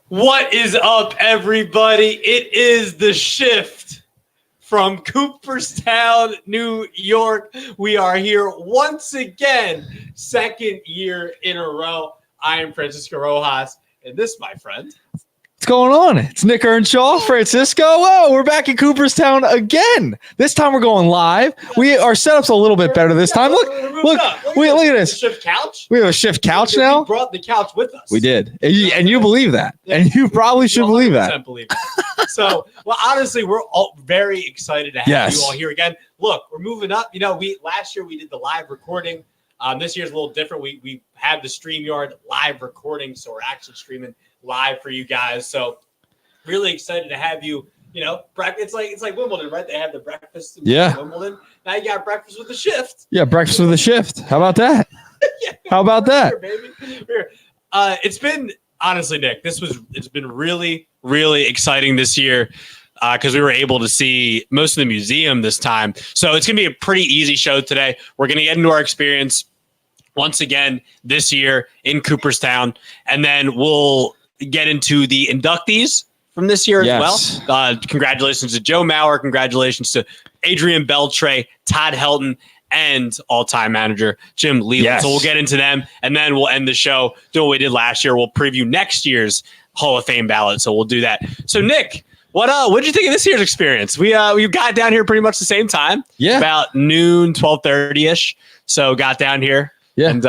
What is up, everybody? It is the shift from Cooperstown, New York. We are here once again, second year in a row. I am Francisco Rojas, and this, my friend, What's going on? It's Nick Earnshaw, Francisco. Oh, we're back in Cooperstown again. This time we're going live. Our setup's a little bit better this time. Look at this. Shift couch. We have a shift couch now. We brought the couch with us. We did, and you believe that, and you probably should believe that. Believe it. So, well, honestly, we're all very excited to have you all here again. Look, we're moving up. You know, last year we did the live recording. This year's a little different. We have the StreamYard live recording, so we're actually streaming live for you guys. So really excited to have you. You know, it's like Wimbledon, right? They have the breakfast in Wimbledon. Now you got breakfast with the shift. Yeah, breakfast with the shift. How about that? How about that? It's been, honestly, Nick, it's been really, really exciting this year because we were able to see most of the museum this time. So it's going to be a pretty easy show today. We're going to get into our experience once again this year in Cooperstown, and then we'll get into the inductees from this year as well. Congratulations to Joe Mauer. Congratulations to Adrian Beltre, Todd Helton, and all-time manager Jim Leland. Yes. So we'll get into them, and then we'll end the show doing what we did last year. We'll preview next year's Hall of Fame ballot, so we'll do that. So, Nick, what did you think of this year's experience? We got down here pretty much the same time. Yeah. About noon, 12:30-ish. So got down here. Yeah. And,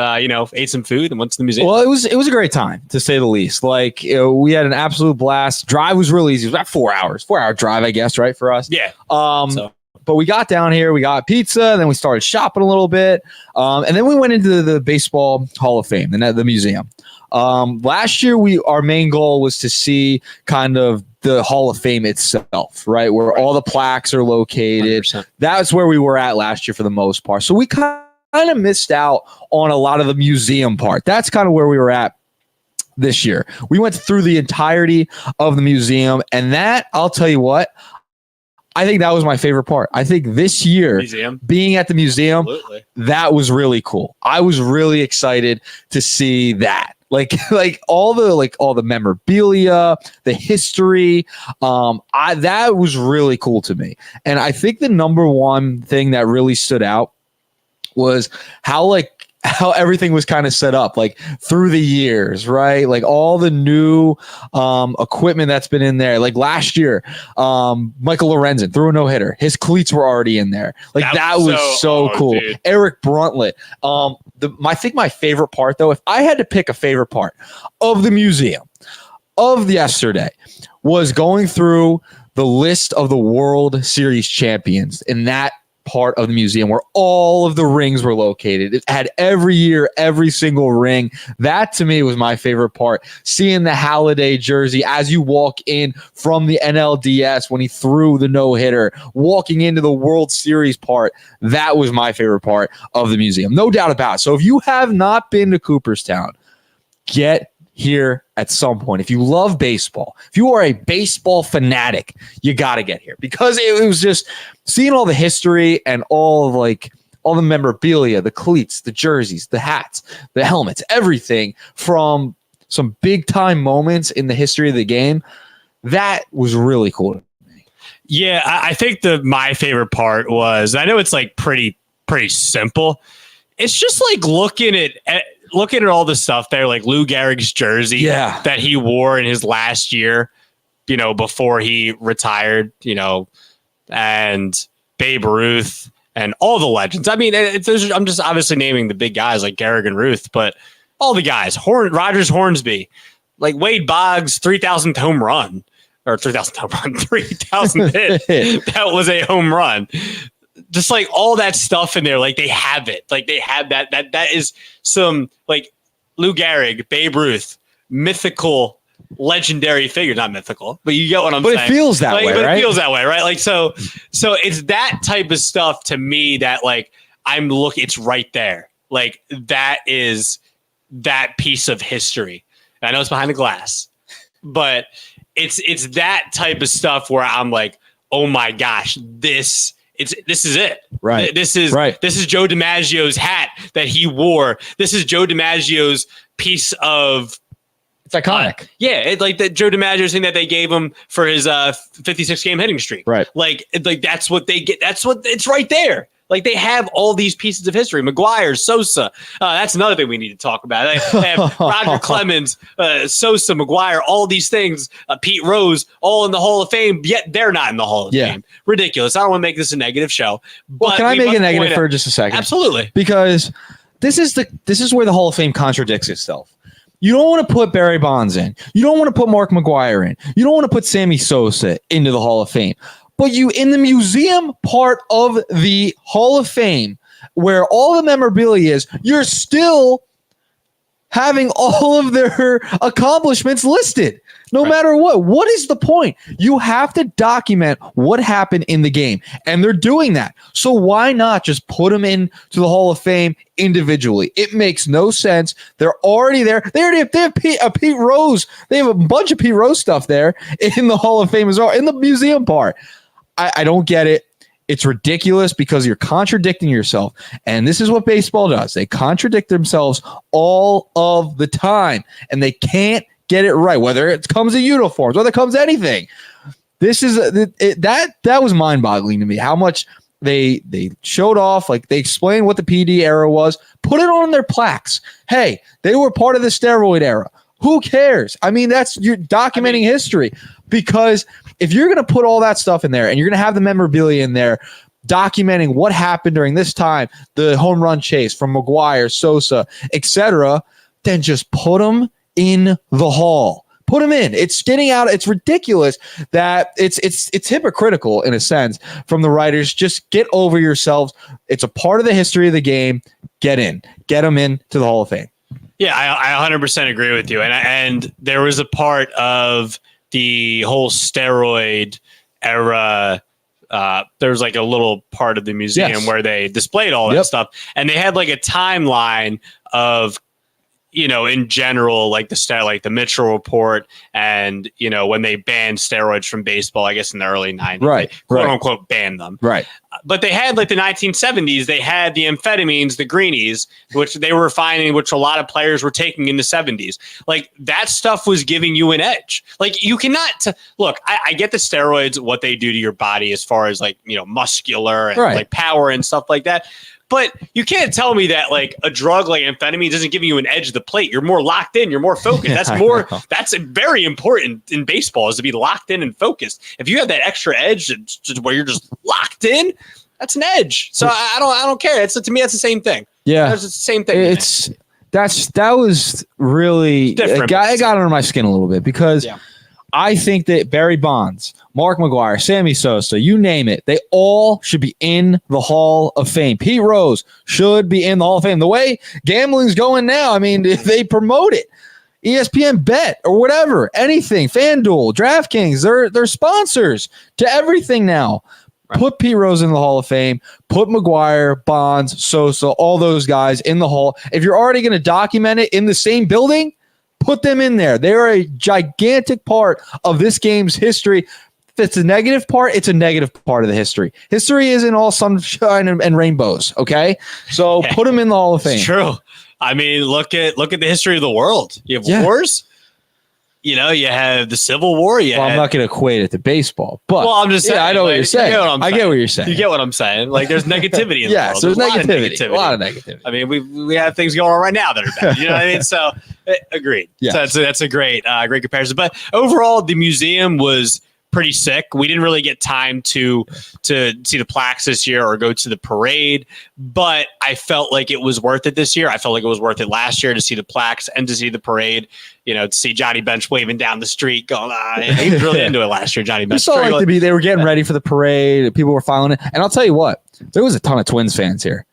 ate some food and went to the museum. Well, it was a great time, to say the least. Like, we had an absolute blast. Drive was really easy. It was about 4 hours. 4-hour drive, I guess, right, for us? Yeah. But we got down here. We got pizza. And then we started shopping a little bit. And then we went into the Baseball Hall of Fame, the museum. Last year, our main goal was to see kind of the Hall of Fame itself, right, where all the plaques are located. 100%. That's where we were at last year for the most part. So we kind of missed out on a lot of the museum part. That's kind of where we were at this year. We went through the entirety of the museum, and that, I'll tell you what, I think that was my favorite part. I think this year, being at the museum, that was really cool. I was really excited to see that. Like all the memorabilia, the history, that was really cool to me. And I think the number one thing that really stood out was how everything was kind of set up, like through the years, right? Like all the new equipment that's been in there. Like last year, Michael Lorenzen threw a no-hitter. His cleats were already in there. Like that was so cool. Dude. Eric Bruntlett. I think my favorite part, though, if I had to pick a favorite part of the museum of yesterday, was going through the list of the World Series champions in that part of the museum where all of the rings were located. It had every year, every single ring. That to me was my favorite part. Seeing the Halladay jersey as you walk in from the NLDS when he threw the no-hitter, walking into the World Series part, that was my favorite part of the museum. No doubt about it. So if you have not been to Cooperstown, get here at some point. If you love baseball, if you are a baseball fanatic, you got to get here, because it was just seeing all the history and all the memorabilia, the cleats, the jerseys, the hats, the helmets, everything from some big time moments in the history of the game. That was really cool to me. Yeah, I think my favorite part was, I know it's like pretty simple. It's just like looking at all the stuff there, like Lou Gehrig's jersey that he wore in his last year, before he retired, and Babe Ruth and all the legends. I mean, I'm just obviously naming the big guys like Gehrig and Ruth, but all the guys, Rogers Hornsby, like Wade Boggs' 3,000th home run, or 3,000th home run, 3,000th hit. That was a home run. Just like all that stuff in there, like they have it, like they have that is some, like, Lou Gehrig, Babe Ruth, mythical, legendary figures. Not mythical, but you get what I'm saying. But it feels that way, right? It feels that way, right? Like, so it's that type of stuff to me that, like, it's right there. Like, that is that piece of history. I know it's behind the glass, but it's that type of stuff where I'm like, oh my gosh, this is it. Right. This is Joe DiMaggio's hat that he wore. This is Joe DiMaggio's piece of It's iconic. Like that Joe DiMaggio thing that they gave him for his 56 game hitting streak. Right. Like that's what they get. That's what it's right there. Like they have all these pieces of history. McGuire, Sosa. That's another thing we need to talk about. They have Roger Clemens, Sosa, McGuire, all these things. Pete Rose, all in the Hall of Fame. Yet they're not in the Hall of Fame. Ridiculous. I don't want to make this a negative show. But can I make it negative for just a second? Absolutely. Because this is where the Hall of Fame contradicts itself. You don't want to put Barry Bonds in. You don't want to put Mark McGuire in. You don't want to put Sammy Sosa into the Hall of Fame. But you, in the museum part of the Hall of Fame, where all the memorabilia is, you're still having all of their accomplishments listed. No matter what. What is the point? You have to document what happened in the game. And they're doing that. So why not just put them into the Hall of Fame individually? It makes no sense. They're already there. They have Pete Rose. They have a bunch of Pete Rose stuff there in the Hall of Fame as well, in the museum part. I don't get it. It's ridiculous because you're contradicting yourself. And this is what baseball does. They contradict themselves all of the time. And they can't get it right, whether it comes to uniforms, whether it comes to anything. This is that was mind-boggling to me. How much they showed off, like they explained what the PD era was, put it on their plaques. Hey, they were part of the steroid era. Who cares? I mean, you're documenting history, because if you're going to put all that stuff in there and you're going to have the memorabilia in there documenting what happened during this time, the home run chase from McGuire, Sosa, etc., then just put them in the hall. Put them in. It's getting out. It's ridiculous that it's hypocritical in a sense from the writers. Just get over yourselves. It's a part of the history of the game. Get them in to the Hall of Fame. Yeah, I 100% agree with you. And there was a part of the whole steroid era. There was like a little part of the museum where they displayed all that stuff, and they had like a timeline of, in general, like the Mitchell report, and when they banned steroids from baseball, I guess in the early 90s, they quote unquote banned them. Right. But they had like the 1970s, they had the amphetamines, the greenies, which they were finding, which a lot of players were taking in the 70s. Like that stuff was giving you an edge. Like you cannot look, I get the steroids, what they do to your body as far as like, muscular and like power and stuff like that. But you can't tell me that like a drug like amphetamine isn't giving you an edge of the plate. You're more locked in. You're more focused. That's very important in baseball, is to be locked in and focused. If you have that extra edge where you're just locked in, that's an edge. So I don't care. To me, that's the same thing. Yeah, it's the same thing. That was really different. It got under my skin a little bit because I think that Barry Bonds, Mark McGuire, Sammy Sosa, you name it, they all should be in the Hall of Fame. Pete Rose should be in the Hall of Fame. The way gambling's going now, I mean, if they promote it, ESPN Bet or whatever, anything, FanDuel, DraftKings, they're sponsors to everything now. Right. Put Pete Rose in the Hall of Fame. Put McGuire, Bonds, Sosa, all those guys in the Hall. If you're already going to document it in the same building, put them in there. They are a gigantic part of this game's history. If it's a negative part, it's a negative part of the history. History isn't all sunshine and rainbows, okay? So put them in the Hall of Fame. It's true. I mean, look at the history of the world. You have wars. You have the Civil War. I'm not going to equate it to baseball, but I'm just saying. I know what you're saying. I get what you're saying. You get what I'm saying. Like, there's negativity in the world. So there's negativity. A lot of negativity. I mean, we have things going on right now that are bad. You know what I mean? So, agreed. Yeah. So that's a great comparison. But overall, the museum was pretty sick. We didn't really get time to see the plaques this year or go to the parade, but I felt like it was worth it this year. I felt like it was worth it last year to see the plaques and to see the parade. To see Johnny Bench waving down the street, going, he was really into it last year. Johnny Bench. They were getting ready for the parade. People were following it, and I'll tell you what, there was a ton of Twins fans here.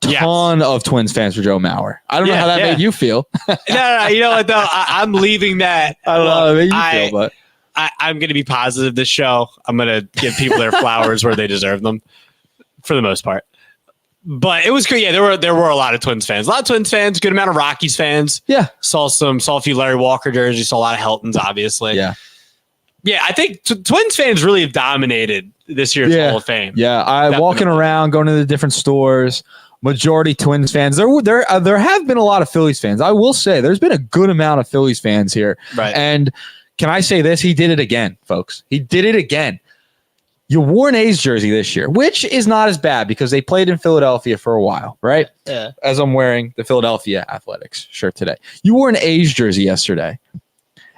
Ton of Twins fans for Joe Mauer. I don't know how that made you feel. No. You know what though? I'm leaving that. I don't know how that made you feel, but. I'm going to be positive this show. I'm going to give people their flowers where they deserve them for the most part. But it was good. Yeah, there were a lot of Twins fans. A lot of Twins fans, good amount of Rockies fans. Yeah. Saw a few Larry Walker jerseys, saw a lot of Heltons, obviously. Yeah. Yeah, I think Twins fans really have dominated this year's Hall of Fame. Yeah, walking around, going to the different stores, majority Twins fans. There have been a lot of Phillies fans. I will say there's been a good amount of Phillies fans here. Right. And can I say this? He did it again, folks. He did it again. You wore an A's jersey this year, which is not as bad because they played in Philadelphia for a while, right? Yeah. As I'm wearing the Philadelphia Athletics shirt today. You wore an A's jersey yesterday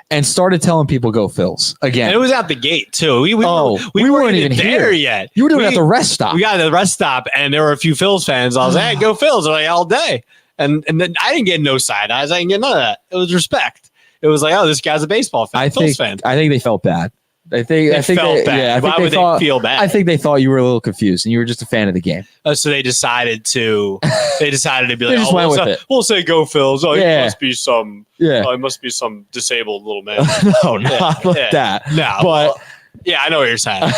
and started telling people go Phils again. And it was out the gate, too. We weren't even there here yet. You were doing it at the rest stop. We got to the rest stop, and there were a few Phils fans. I was like, hey, go Phils like, all day. And then I didn't get no side eyes. I didn't get none of that. It was respect. It was like, oh, this guy's a baseball fan. Phils fan. I think they felt bad. I think they felt bad. Yeah, Why would they feel bad? I think they thought you were a little confused and you were just a fan of the game. So they decided to be like, just went with it. We'll say go Phils. Oh, Yeah. he must be some. Yeah. Oh, he must be some disabled little man. No, not like that. No, but yeah, I know what you're saying.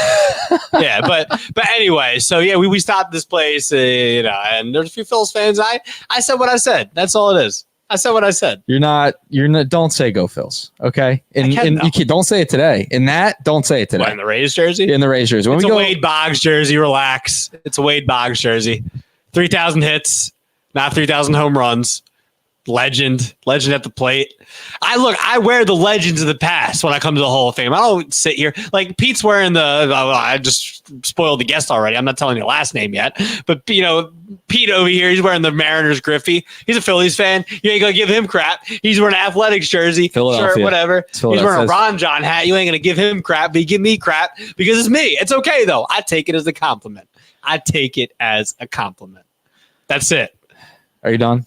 Yeah, but anyway, so yeah, we stopped this place, and there's a few Phils fans. I said what I said. That's all it is. I said what I said. You're not. Don't say go Phils. Okay, and you can't, don't say it today. In that, don't say it today. What, in the Rays jersey? In the Rays jersey. It's a Wade Boggs jersey. Relax. It's a Wade Boggs jersey. 3,000 hits, not 3,000 home runs. Legend at the plate. I wear the legends of the past when I come to the Hall of Fame. I don't sit here like Pete's wearing I just spoiled the guest already. I'm not telling you the last name yet, but Pete over here, he's wearing the Mariners Griffey. He's a Phillies fan. You ain't gonna give him crap. He's wearing an Athletics jersey, shirt, whatever. He's wearing a Ron John hat. You ain't gonna give him crap, but you give me crap because it's me. It's okay though. I take it as a compliment. That's it. Are you done?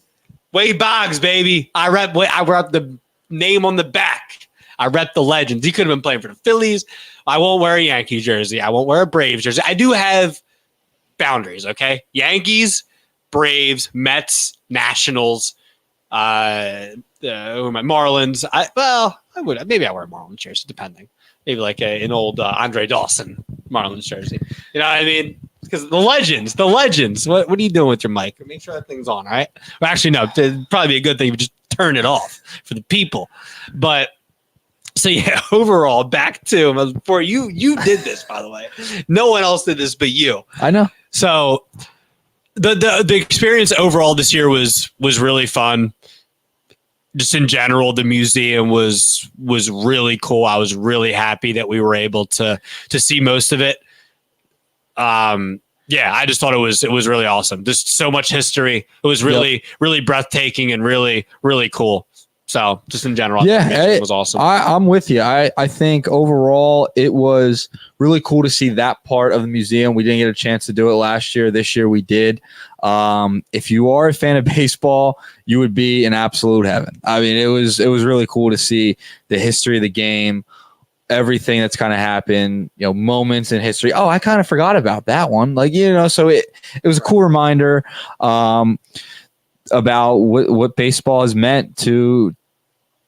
Wade Boggs, baby. I rep the name on the back. I rep the legends. He could have been playing for the Phillies. I won't wear a Yankees jersey. I won't wear a Braves jersey. I do have boundaries, okay? Yankees, Braves, Mets, Nationals, Marlins. I would maybe I wear a Marlins jersey, depending. Maybe like an old Andre Dawson Marlins jersey. You know what I mean? Because the legends. What are you doing with your mic? Make sure that thing's on, all right? Well, actually, no. It'd probably be a good thing if you just turn it off for the people. But so yeah, overall, back to before you did this, by the way. No one else did this but you. I know. So the experience overall this year was really fun. Just in general, the museum was really cool. I was really happy that we were able to see most of it. Yeah, I just thought it was really awesome. Just so much history. It was really breathtaking and really, really cool. So just in general, it was awesome. I'm with you. I think overall it was really cool to see that part of the museum. We didn't get a chance to do it last year. This year we did. If you are a fan of baseball, you would be in absolute heaven. I mean, it was really cool to see the history of the game, everything that's kind of happened, moments in history. Oh, I kind of forgot about that one. So it was a cool reminder about what baseball has meant to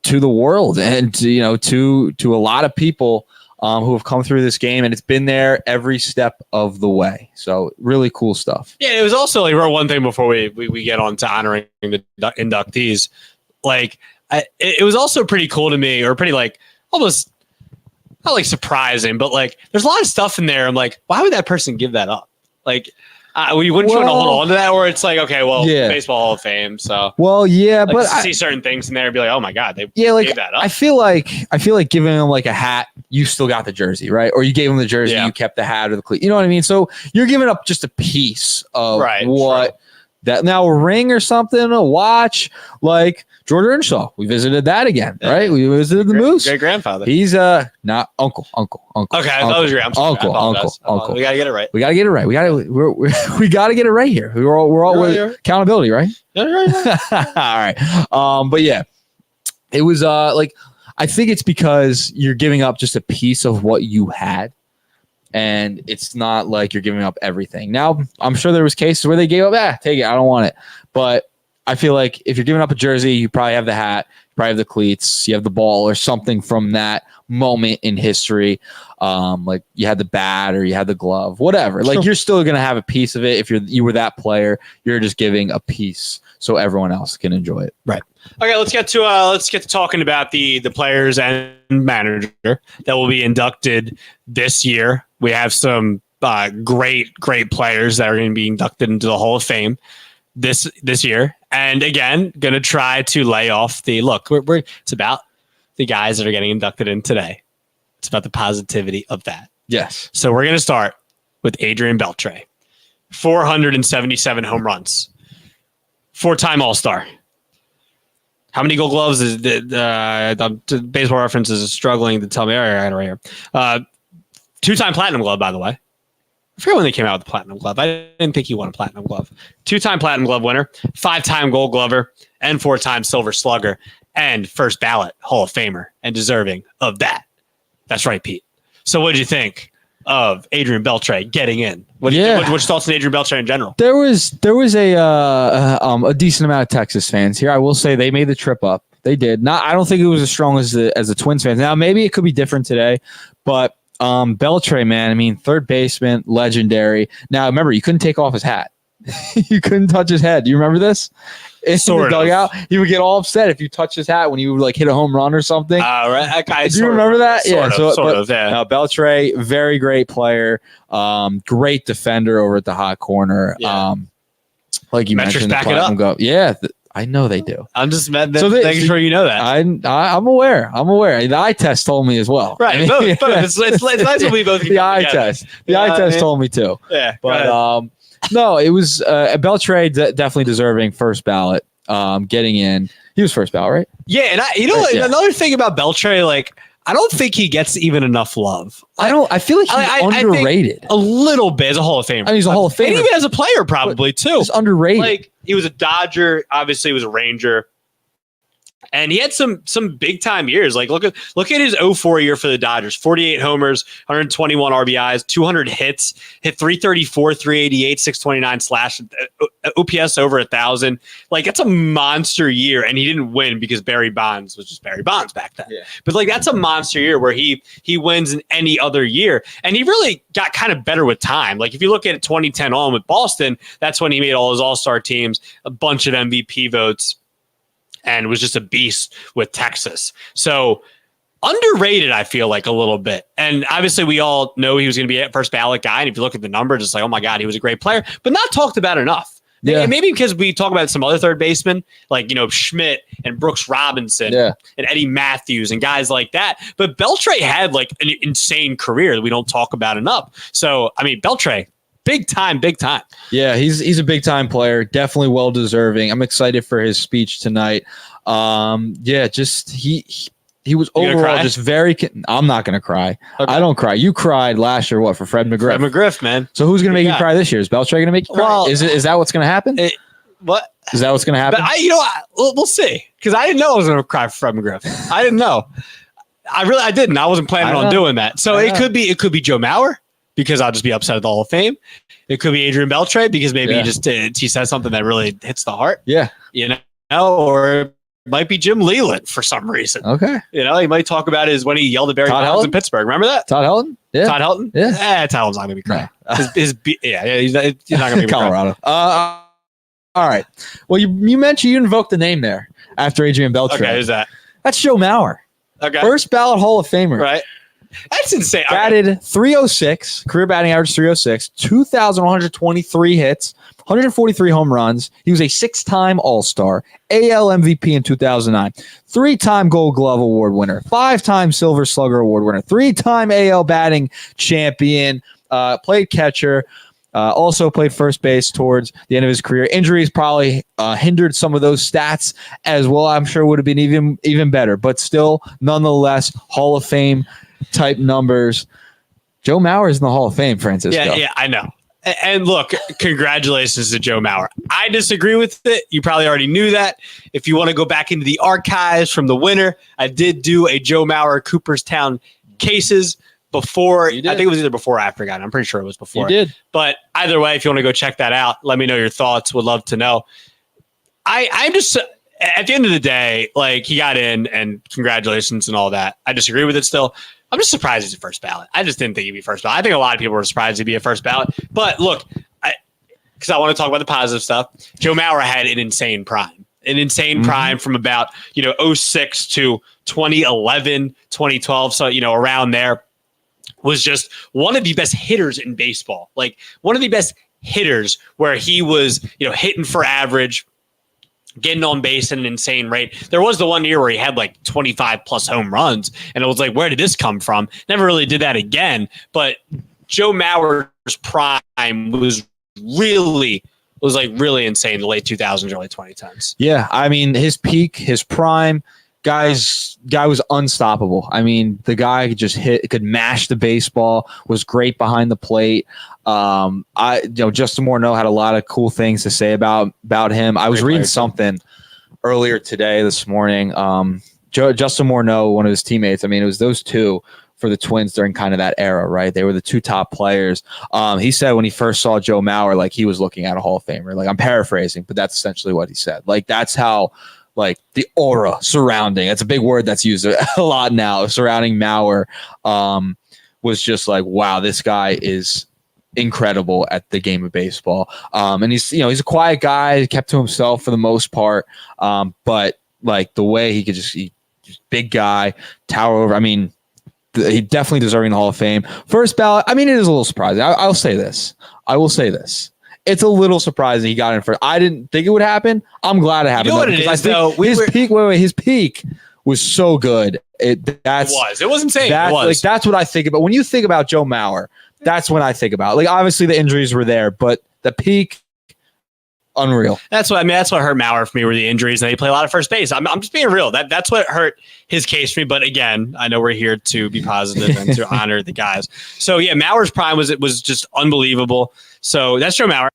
the world and to a lot of people who have come through this game, and it's been there every step of the way. So really cool stuff. Yeah, it was also like one thing before we get on to honoring the inductees. It was also pretty cool to me, or pretty almost not surprising, but there's a lot of stuff in there. I'm like, why would that person give that up? We wouldn't want to hold on to that, or it's Baseball Hall of Fame. So but I see certain things in there and be like, oh my God, they gave that up. I feel like giving them a hat, you still got the jersey, right? Or you gave them the jersey, you kept the hat or the cleat. You know what I mean? So you're giving up just a piece of that. Now a ring or something, a watch, like George Earnshaw. We visited that again, right? We visited the Moose. Great grandfather. He's not uncle. Okay, I thought it was your uncle. We gotta get it right. We gotta get it right. We gotta get it right here. We're all with accountability, right? Yeah, all right. But yeah, it was I think it's because you're giving up just a piece of what you had. And it's not like you're giving up everything. Now, I'm sure there was cases where they gave up, take it, I don't want it. But I feel like if you're giving up a jersey, you probably have the hat, you probably have the cleats, you have the ball or something from that moment in history. Like you had the bat or you had the glove, whatever. Like you're still going to have a piece of it. If you were that player, you're just giving a piece so everyone else can enjoy it. Right. Okay, let's get to talking about the players and manager that will be inducted this year. We have some great players that are going to be inducted into the Hall of Fame. this year. And again, going to try to lay off the look. It's about the guys that are getting inducted in today. It's about the positivity of that. Yes. So we're going to start with Adrian Beltre. 477 home runs. 4-time All-Star. How many Gold Gloves is the Baseball Reference is struggling to tell me? Right here. 2-time Platinum Glove, by the way. I forget when they came out with the Platinum Glove. I didn't think he won a Platinum Glove. 2-time Platinum Glove winner, 5-time Gold Glover, and 4-time Silver Slugger, and first ballot Hall of Famer, and deserving of that. That's right, Pete. So what did you think of Adrian Beltre getting in? What's your thoughts on Adrian Beltre in general? There was a decent amount of Texas fans here. I will say they made the trip up. They did. I don't think it was as strong as the Twins fans. Now maybe it could be different today, but Beltre, man, I mean, third baseman, legendary. Now remember, you couldn't take off his hat. You couldn't touch his head. Do you remember this? In the dugout, he would get all upset if you touch his hat when you would hit a home run or something. Right. Do you remember that? Sort of. Beltre, very great player, great defender over at the hot corner. Yeah. Like you Metrics mentioned, back it up. Yeah, I know they do. I'm just making sure you know that. I'm aware. The eye test told me as well. Right. It's nice when we both the eye test. The eye test told me too. Yeah. But no, it was Beltre definitely deserving first ballot. Getting in, he was first ballot, right? Yeah, and another thing about Beltre, I don't think he gets even enough love. I feel like he's underrated a little bit as a Hall of Famer. I mean, he's a Hall of Famer, and even as a player, probably too. He's underrated. He was a Dodger, obviously, he was a Ranger. And he had some big time years. Look at his 04 year for the Dodgers. 48 homers, 121 RBIs, 200 hits, hit 334, 388, 629 slash, OPS over 1,000. That's a monster year. And he didn't win because Barry Bonds was just Barry Bonds back then. Yeah. But that's a monster year where he wins in any other year. And he really got kind of better with time. If you look at 2010 on with Boston, that's when he made all his all-star teams, a bunch of MVP votes, and was just a beast with Texas. So underrated, I feel like, a little bit. And obviously we all know he was going to be a first ballot guy. And if you look at the numbers, it's oh my God, he was a great player, but not talked about enough. Yeah. Maybe because we talk about some other third basemen, Schmidt and Brooks Robinson and Eddie Matthews and guys like that. But Beltre had an insane career that we don't talk about enough. So, I mean, Beltre, big time. Yeah, he's a big time player. Definitely well deserving. I'm excited for his speech tonight. He was overall just very. I'm not gonna cry. Okay. I don't cry. You cried last year. What, for Fred McGriff? Fred McGriff, man. So who's gonna make you cry this year? Is Beltre gonna make you cry? Well, is that what's gonna happen? What is that what's gonna happen? But we'll see, because I didn't know I was gonna cry for Fred McGriff. I didn't know. I didn't. I wasn't planning on doing that. So it could be Joe Mauer, because I'll just be upset at the Hall of Fame. It could be Adrian Beltre, because maybe he says something that really hits the heart. Yeah. Or it might be Jim Leland for some reason. Okay. He might talk about when he yelled at Barry Bonds in Pittsburgh. Remember that? Todd Helton? Yeah. Todd Helton? Yeah. Todd Helton's not going to be crying. No. He's not going to be Colorado. All right. Well, you mentioned you invoked the name there after Adrian Beltre. Okay, who's that? That's Joe Mauer. Okay. First ballot Hall of Famer. Right. That's insane. Batted 306, career batting average 306, 2,123 hits, 143 home runs. He was a 6-time All-Star, AL MVP in 2009, 3-time Gold Glove Award winner, 5-time Silver Slugger Award winner, 3-time AL batting champion, played catcher, also played first base towards the end of his career. Injuries probably hindered some of those stats as well. I'm sure would have been even better, but still, nonetheless, Hall of Fame type numbers. Joe Mauer is in the Hall of Fame, Francisco. Yeah, I know. And look, congratulations to Joe Mauer. I disagree with it. You probably already knew that. If you want to go back into the archives from the winter, I did do a Joe Mauer Cooperstown cases before. I think it was either before or after. God, I'm pretty sure it was before. You did. But either way, if you want to go check that out, let me know your thoughts. Would love to know. I'm just, at the end of the day, he got in, and congratulations and all that. I disagree with it still. I'm just surprised he's a first ballot. I just didn't think he'd be first ballot. I think a lot of people were surprised he'd be a first ballot. But look, because I want to talk about the positive stuff, Joe Mauer had an insane prime. Prime from about 06 to 2011, 2012. So, around there, was just one of the best hitters in baseball. One of the best hitters where he was, hitting for average, getting on base at an insane rate. There was the one year where he had like 25 plus home runs, and it was like, where did this come from? Never really did that again. But Joe Mauer's prime was really insane in the late 2000s, early 2010s. Yeah, I mean, his peak, his prime, guy was unstoppable. I mean, the guy could just could mash the baseball, was great behind the plate. Justin Morneau had a lot of cool things to say about him. I was reading something earlier this morning. Justin Morneau, one of his teammates, I mean, it was those two for the Twins during kind of that era, right? They were the two top players. He said when he first saw Joe Mauer, like he was looking at a Hall of Famer. Like, I'm paraphrasing, but that's essentially what he said. Like, that's how, like, the aura surrounding, it's a big word that's used a lot now, surrounding Mauer, was just like, wow, this guy is incredible at the game of baseball. And he's a quiet guy, kept to himself for the most part. But like the way he could just big guy, tower over. I mean, he definitely deserving the Hall of Fame. First ballot, I mean, it is a little surprising. I will say this. It's a little surprising he got in first. I didn't think it would happen. I'm glad it happened. You know what it is, though? His peak was so good. It was insane. That's what I think about. When you think about Joe Mauer, that's what I think about. Like, obviously the injuries were there, but the peak, unreal. That's what hurt Mauer for me were the injuries, and he played a lot of first base. I'm just being real. That's what hurt his case for me. But again, I know we're here to be positive and to honor the guys. So yeah, Mauer's prime was just unbelievable. So that's Joe Mauer.